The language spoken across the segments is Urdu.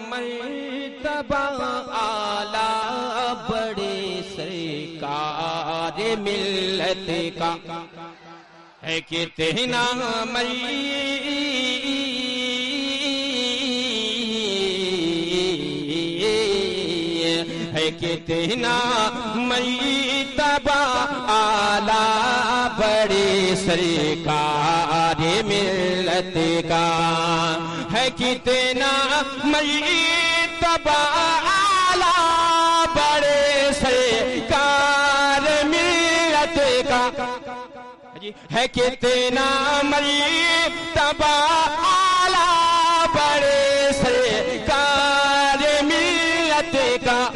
مرتبہ اعلیٰ بڑے سرکار ملت کا ہے کتنا ہے کتنا مرتبہ اعلیٰ بڑے سرکار ملت کا ہے کتنا مرتبہ اعلیٰ بڑے سرکار ملت کا ہے کتنا مرتبہ اعلیٰ بڑے سرکار ملت کا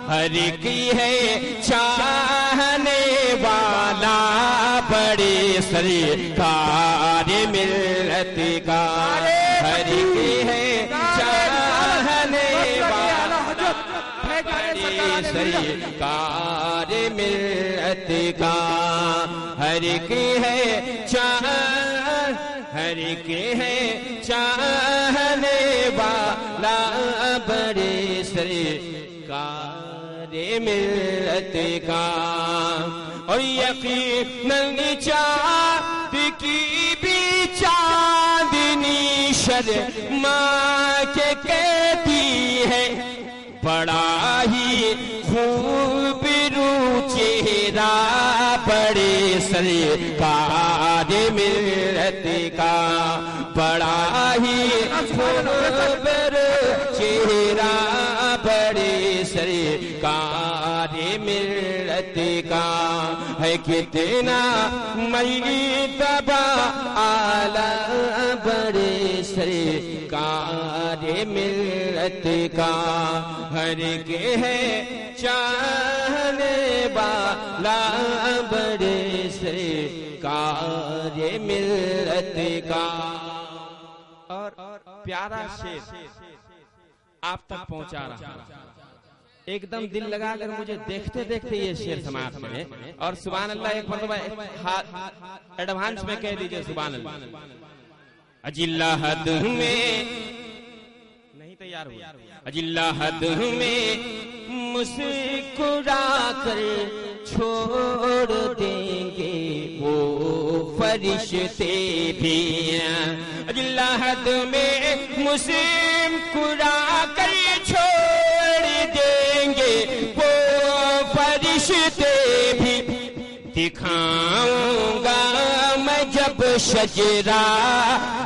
ہر کی ہے چاہنے والا بڑے سرکار ملت کا ہر کی ہے چاہنے والا بڑے سرکار ملت کا ہر کی ہے ہر کی ہے چاہنے والا بڑے سرکار ملت کا اور یقیناً چاند کی بھی چاندنی شرما کے کہتی ہے بڑا ہی خوب رو چہرہ بڑے سرکار ملت کا بڑا ہی خوب رو چہرہ بڑے سرکار ملت کا ہے کتنا مرتبہ اعلیٰ بڑے سرکار ملت کا ہر کے ہے چاہنے والا بڑے سرکار ملت کا اور پیارا شعر آپ تک پہنچا رہا ایک دم دل لگا کر مجھے دیکھتے دیکھتے یہ شعر سماعت کریں اور سبحان اللہ ایک مرتبہ ایڈوانس میں کہہ دیجئے سبحان اللہ اجلا حد میں نہیں تیار ہوا اجلا حد میں مسکرا کر چھوڑ دیں گے وہ فرشتے بھی اجلا حد میں مسکرا کر چھوڑ دیں گے وہ فرشتے بھی دکھاؤں گا میں جب شجرہ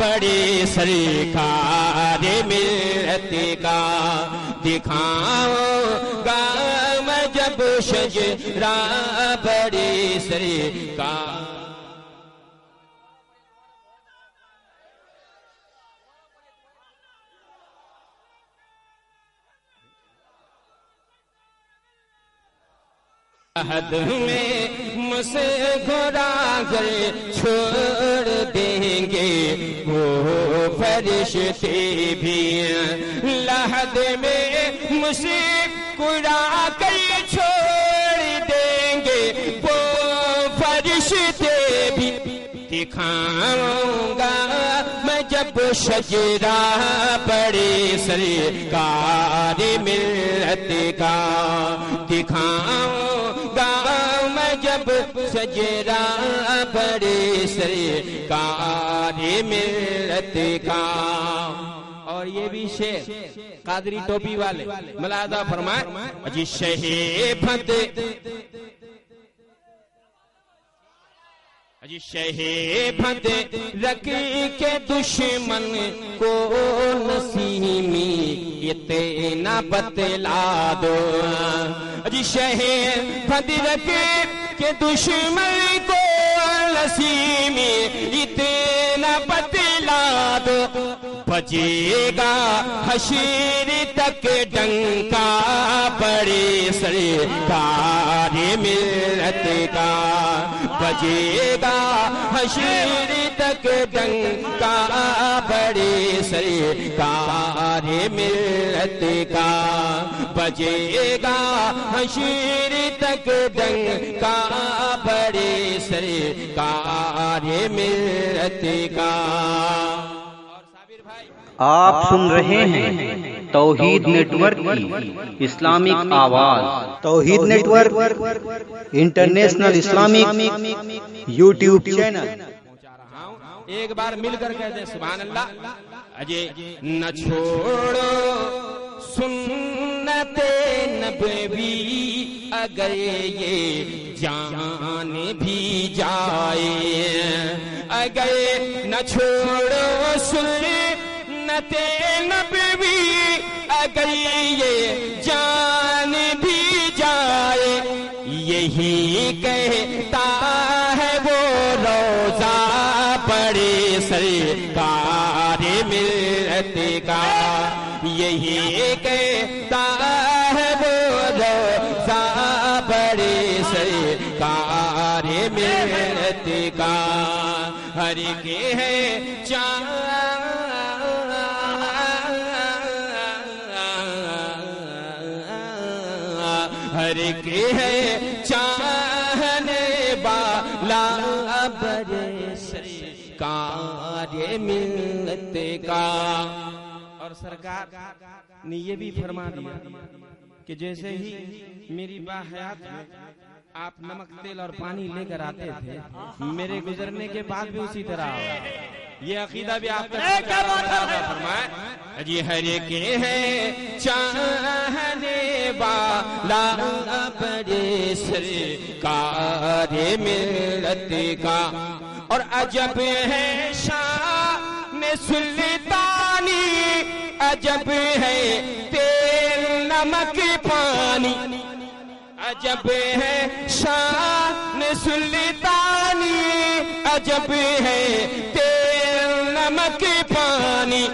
بڑے سرکار ملت کا دکھاؤں گا میں جب شجرہ بڑے سرکار حد میں مسکرا کر چھوڑ دیں گے وہ فرشتے بھی لحد میں مسکرا کر چھوڑ دیں گے وہ فرشتے بھی دکھاؤں گا میں جب شجرہ بڑے سرکار ملت کا دکھاؤں گا میں جب شجرہ بڑے سرکار ملت کا اور یہ بھی شعر قادری ٹوپی والے ملاحظہ فرمائے جی شہیبت شہیبت رکھ کے دشمن کو نسیمی اتنا بتلا دو جی شہیبت رکھ کے دشمن کو نسیمی اتنا بتلا دو بجے گا حشر تک ڈنکا بڑے سرکار ملت کا بجے گا حشر تک ڈنکا بڑے سرکار ملت کا بجے گا حشر تک ڈنکا بڑے سرکار ملت کا آپ سن رہے ہیں توحید نیٹ ورک کی اسلامک آواز۔ Tawheed network international Islamic YouTube channel. ایک بار مل کر کہتے ہیں سبحان اللہ۔ اجے نہ چھوڑو سنت نبوی اگر یہ جان بھی جائے، اگر نہ چھوڑو سنت نبوی اگر یہ جان بھی جائے، یہی کہتا ہے وہ روزہ بڑے سرکار ملت کا، یہی کہتا ہے وہ روزہ بڑے سرکار ملت کا، ہر کے ہے ہر کے ہے چاہنے والا بڑے سرکار ملت کا۔ اور سرکار نے یہ بھی فرما دیا کہ جیسے ہی میری باحیات میں آپ نمک تیل اور پانی لے کر آتے تھے، میرے گزرنے کے بعد بھی اسی طرح ہوگا۔ یہ عقیدہ بھی آپ تک فرمائے جی، ہر کے ہے چاہنے والا بڑے سرکار ملت کا، اور عجب ہے شان سلطانی، عجب ہے تیل نمک پانی، عجب ہے شان سلطانی، عجب ہے تیل نمک پانی،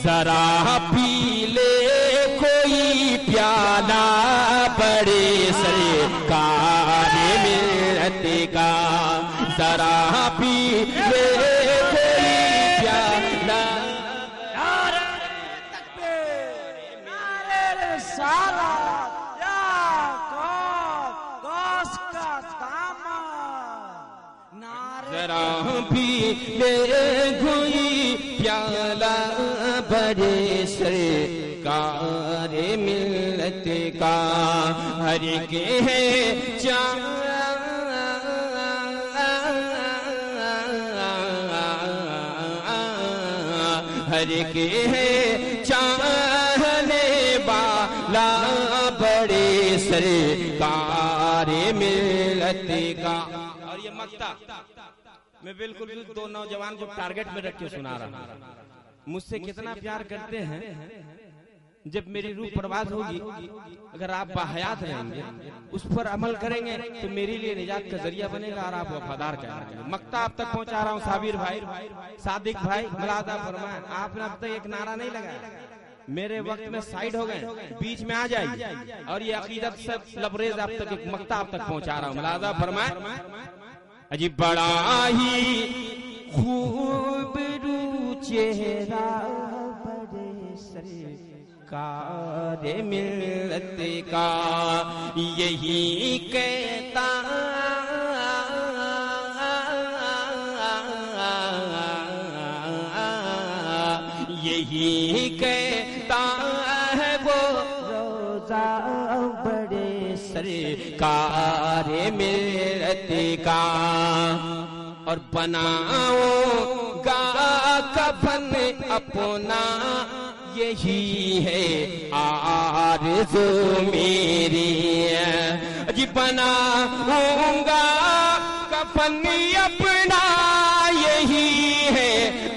ذرا پی لے کوئی پیالہ بڑے سرکار ملت کا، ذرا پی لے کوئی پیالہ۔ ذرا پی لے کوئی پیالہ بڑے سرکار ملت کا، ہر کے ہے ہر کے ہے چاہنے والا بڑے سرکار ملت کا۔ اور یہ مقطع میں بالکل دو نوجوان جو ٹارگٹ میں رکھ کے سنا رہا ہوں، مجھ سے کتنا پیار کرتے ہیں۔ جب میری روح پرواز ہوگی، اگر آپ باحیات رہیں گے، اس پر عمل کریں گے تو میری لیے نجات کا ذریعہ بنے گا اور آپ وفادار کہیں گے۔ مقطع آپ تک پہنچا رہا ہوں۔ صابر بھائی، صادق بھائی، ملادہ فرمائیں، آپ نے اب تک ایک نعرہ نہیں لگایا، میرے وقت میں سائیڈ ہو گئے، بیچ میں آ جائیے، اور یہ عقیدت سے لبریز آپ تک ایک مقطع آپ تک پہنچا رہا ہوں۔ ملادہ فرمائیں، اجی بڑا ہی خوب رو چہرہ بڑے سرکار ملت کا، یہی کہتا یہی کہتا ہے وہ روزہ بڑے سرکار ملت کا، اور بناؤ گا کفن اپنا یہی ہے آرزو میری، جی بناؤں گا کفن اپنا یہی ہے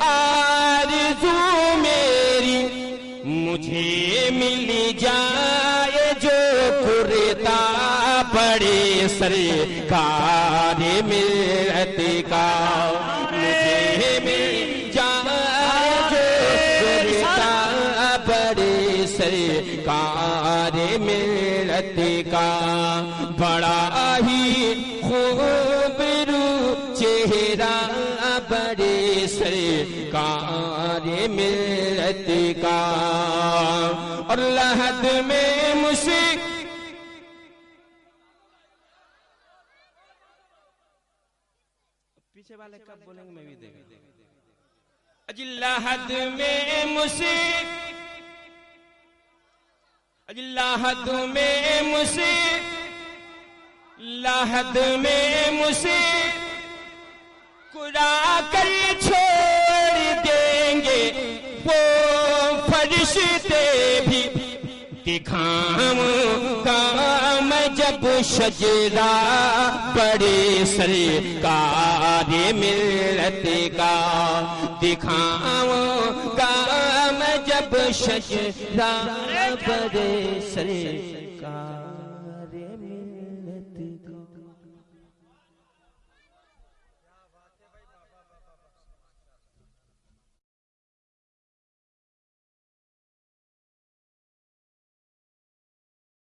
آرزو میری، مجھے مل جائے جو کرتا بڑے سرکار ملت کا، مجھے مل جائے جو کرتا بڑے سرکار ملت کا، بڑا ہی خوب رو چہرہ بڑے سرکار ملت کا، اور لحد میں مشک پیچھے والے کب بولیں گے میں بھی دیکھ اجلہد میں مصیب اجلہد میں مصیب لحد میں مصیب کرا کر چھوڑ دیں گے وہ فرشتے بھی دکھاؤں گا میں جب شجرہ پڑے سرکار ملت کا دکھاؤں گا میں جب شجرہ پڑے سرکار